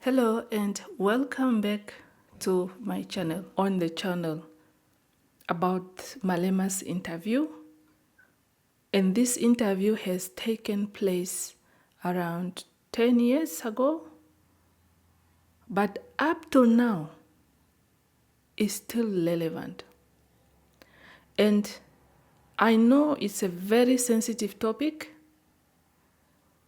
Hello and welcome back to my channel, on the channel about Malema's interview. And this interview has taken place around 10 years ago, but up to now is still relevant. And I know it's a very sensitive topic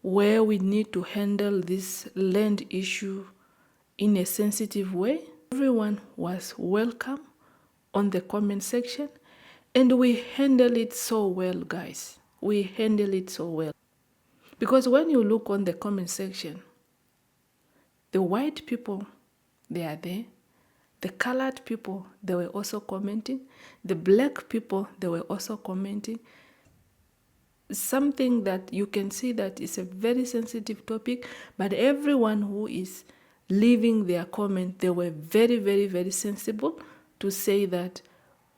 where we need to handle this land issue in a sensitive way. Everyone was welcome on the comment section, and we handle it so well, guys. We handle it so well. Because when you look on the comment section, the white people, they are there. The colored people, they were also commenting. The black people, they were also commenting. Something that you can see that is a very sensitive topic, but everyone who is leaving their comment, they were very, very, very sensible to say that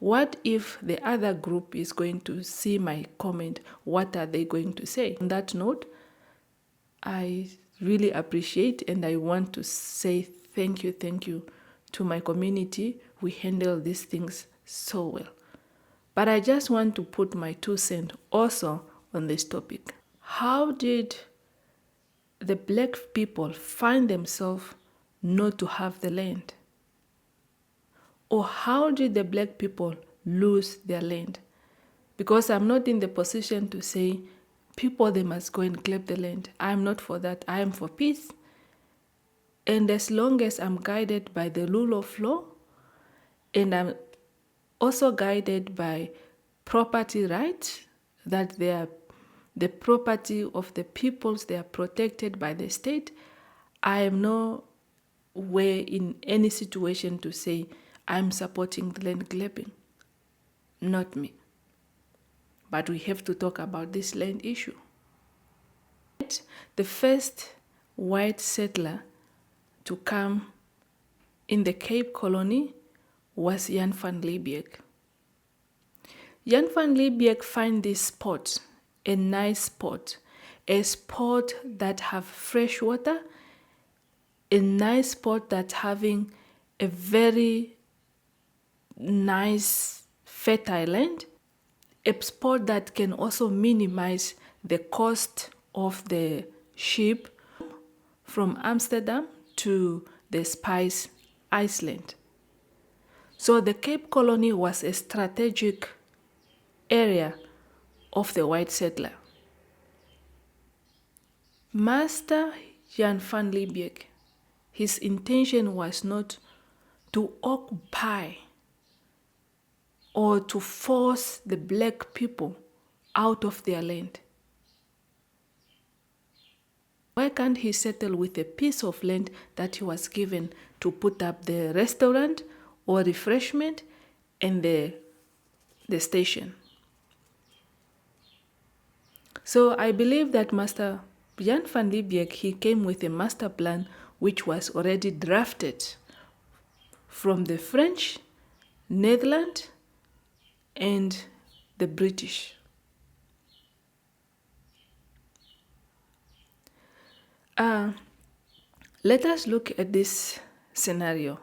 what if the other group is going to see my comment? What are they going to say? On that note, I really appreciate and I want to say thank you to my community. We handle these things so well. But I just want to put my 2 cents also on this topic. How did the black people find themselves not to have the land? Or how did the black people lose their land? Because I'm not in the position to say people, they must go and claim the land. I'm not for that. I am for peace. And as long as I'm guided by the rule of law, and I'm also guided by property rights, that they are the property of the peoples, they are protected by the state, I am no way in any situation to say I'm supporting the land grabbing. Not me. But we have to talk about this land issue. The first white settler to come in the Cape Colony was Jan van Riebeeck. Jan van Riebeeck find this spot, a nice spot, a spot that have fresh water, a nice spot that having a very nice fertile land, a spot that can also minimize the cost of the ship from Amsterdam to the Spice Island. So the Cape Colony was a strategic area of the white settler. Master Jan van Riebeeck, his intention was not to occupy or to force the black people out of their land. Why can't he settle with a piece of land that he was given to put up the restaurant or refreshment and the station? So I believe that Master Jan van Riebeeck, he came with a master plan which was already drafted from the French, Netherlands, and the British. Let us look at this scenario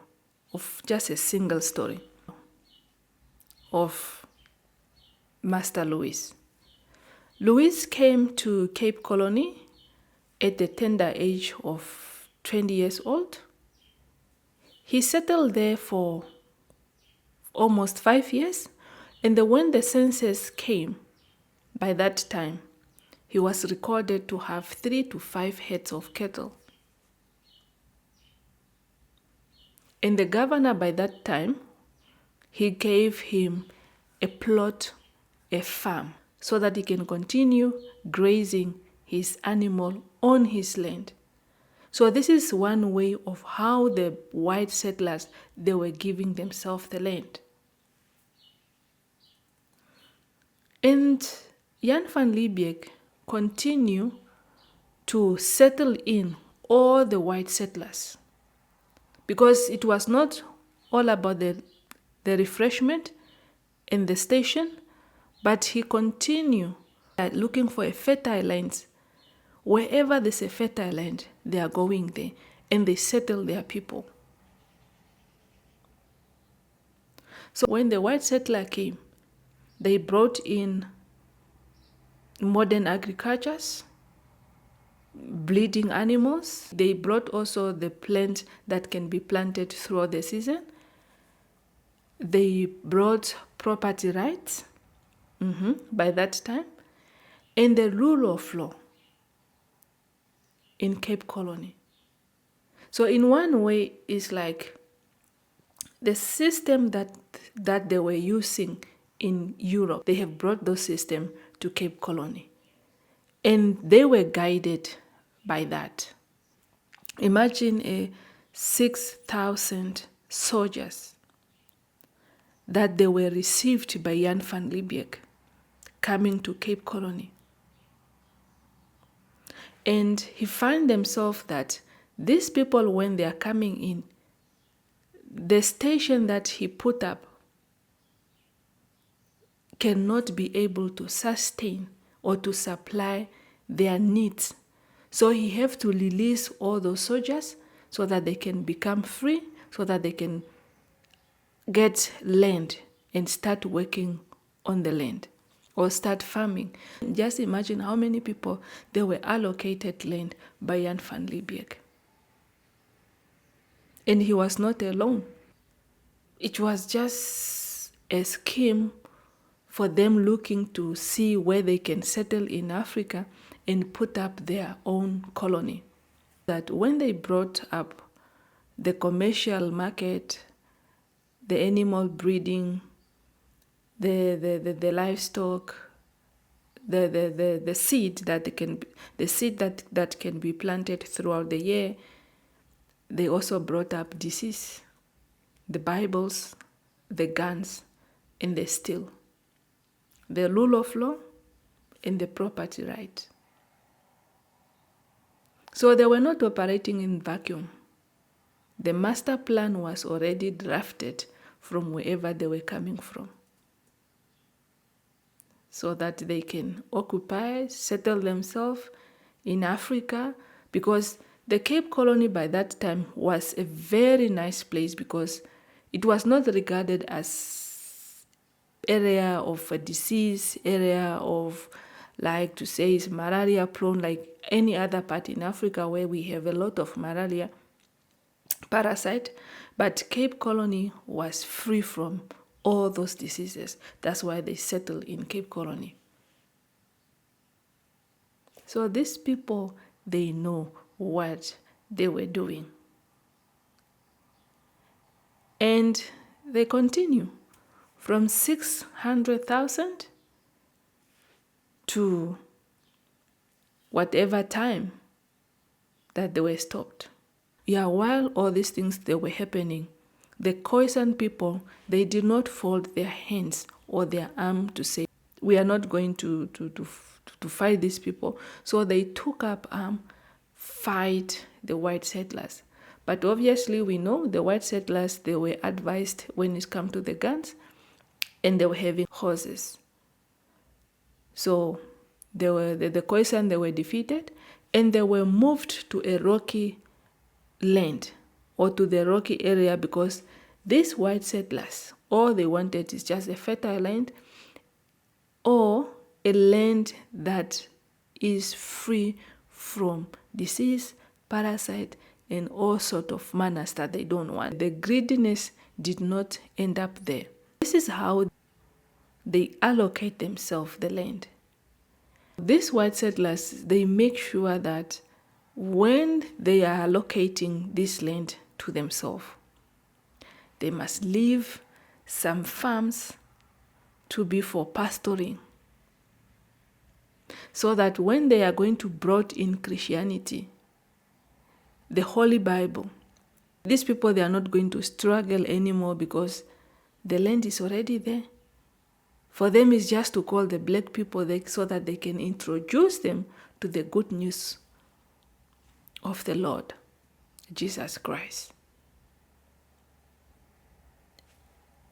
of just a single story of Master Louis. Louis came to Cape Colony at the tender age of 20 years old. He settled there for almost 5 years, and then when the census came, by that time, he was recorded to have 3 to 5 heads of cattle. And the governor by that time, he gave him a plot, a farm, so that he can continue grazing his animal on his land. So this is one way of how the white settlers, they were giving themselves the land. And Jan van Riebeeck continued to settle in all the white settlers, because it was not all about the refreshment and the station, but he continued looking for a fertile land. Wherever there's a fertile land, they are going there. and they settled their people. So when the white settler came, they brought in modern agricultures, breeding animals. They brought also the plant that can be planted throughout the season. They brought property rights by that time, and the rule of law in Cape Colony. So in one way, it's like the system that they were using in Europe, they have brought those systems to Cape Colony. And they were guided by that. Imagine 6,000 soldiers that they were received by Jan van Riebeeck coming to Cape Colony. And he found himself that these people, when they are coming in, the station that he put up cannot be able to sustain or to supply their needs. So he have to release all those soldiers so that they can become free, so that they can get land and start working on the land or start farming. Just imagine how many people they were allocated land by Jan van Riebeeck. And he was not alone. It was just a scheme for them looking to see where they can settle in Africa and put up their own colony. That when they brought up the commercial market, the animal breeding, the livestock, the seed that can be planted throughout the year, they also brought up disease, the Bibles, the guns, and the steel, the rule of law, and the property right. So they were not operating in vacuum. The master plan was already drafted from wherever they were coming from, so that they can occupy, settle themselves in Africa, because the Cape Colony by that time was a very nice place, because it was not regarded as area of a disease, area of, like to say, is malaria prone like any other part in Africa where we have a lot of malaria parasite. But Cape Colony was free from all those diseases. That's why they settled in Cape Colony. So these people, they know what they were doing. And they continue from 600,000 to whatever time that they were stopped. Yeah, while all these things they were happening, the Khoisan people, they did not fold their hands or their arm to say, we are not going to fight these people. So they took up fight the white settlers. But obviously we know the white settlers, they were advised when it comes to the guns, and they were having horses. So they were the Khoisan, they were defeated, and they were moved to a rocky land or to the rocky area, because these white settlers, all they wanted is just a fertile land or a land that is free from disease, parasite, and all sort of manners that they don't want. The greediness did not end up there. This is how they allocate themselves the land. These white settlers, they make sure that when they are allocating this land to themselves, they must leave some farms to be for pastoring, so that when they are going to brought in Christianity, the Holy Bible, these people, they are not going to struggle anymore, because the land is already there. For them, it's just to call the black people there so that they can introduce them to the good news of the Lord, Jesus Christ.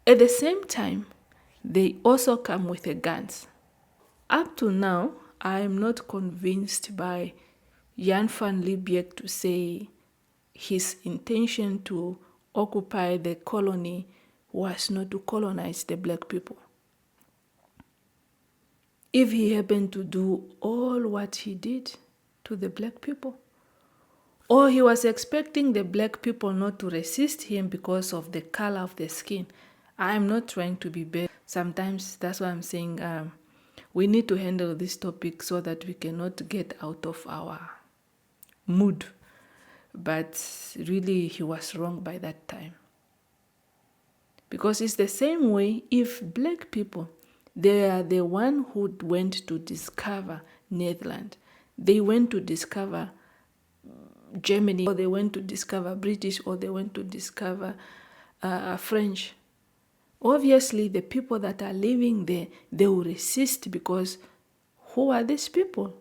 At the same time, they also come with the guns. Up to now, I am not convinced by Jan van Riebeeck to say his intention to occupy the colony was not to colonize the black people. If he happened to do all what he did to the black people, or he was expecting the black people not to resist him because of the color of their skin. I'm not trying to be bad. Sometimes that's why I'm saying we need to handle this topic so that we cannot get out of our mood. But really, he was wrong by that time. Because it's the same way if black people, they are the one who went to discover Netherlands. They went to discover Germany, or they went to discover British, or they went to discover French. Obviously, the people that are living there, they will resist, because who are these people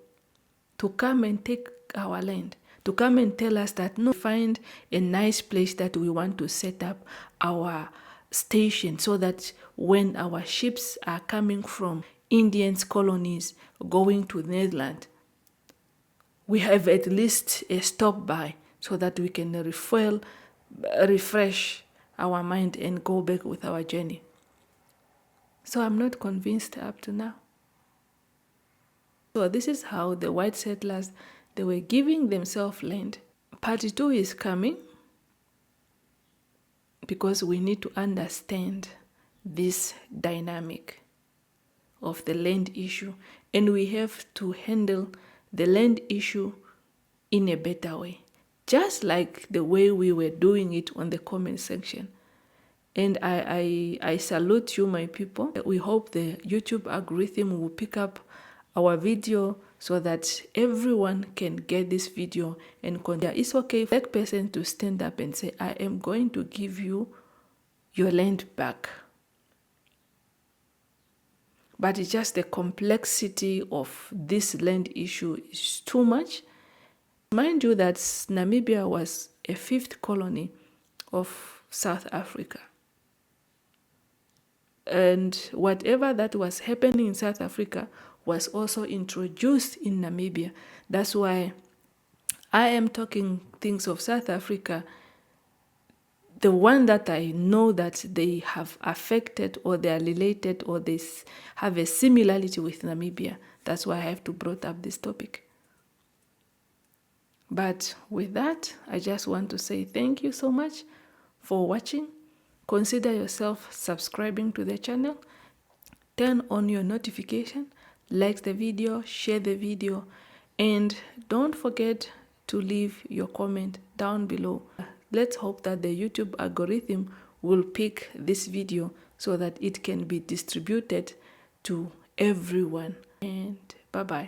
to come and take our land, to come and tell us that no, find a nice place that we want to set up our station, so that when our ships are coming from Indians colonies going to Netherlands, we have at least a stop by, so that we can refresh our mind and go back with our journey. So I'm not convinced up to now. So this is how the white settlers, they were giving themselves land. Part 2 is coming, because we need to understand this dynamic of the land issue, and we have to handle the land issue in a better way, just like the way we were doing it on the comment section. And I salute you, my people. We hope the YouTube algorithm will pick up our video so that everyone can get this video and continue. It's okay for a black person to stand up and say, I am going to give you your land back. But it's just the complexity of this land issue is too much. Mind you that Namibia was a 5th colony of South Africa. And whatever that was happening in South Africa was also introduced in Namibia. That's why I am talking things of South Africa, the one that I know that they have affected, or they are related, or they have a similarity with Namibia. That's why I have to bring up this topic. But with that, I just want to say thank you so much for watching. Consider yourself subscribing to the channel. Turn on your notification, like the video, share the video, and don't forget to leave your comment down below. Let's hope that the YouTube algorithm will pick this video so that it can be distributed to everyone. And bye-bye.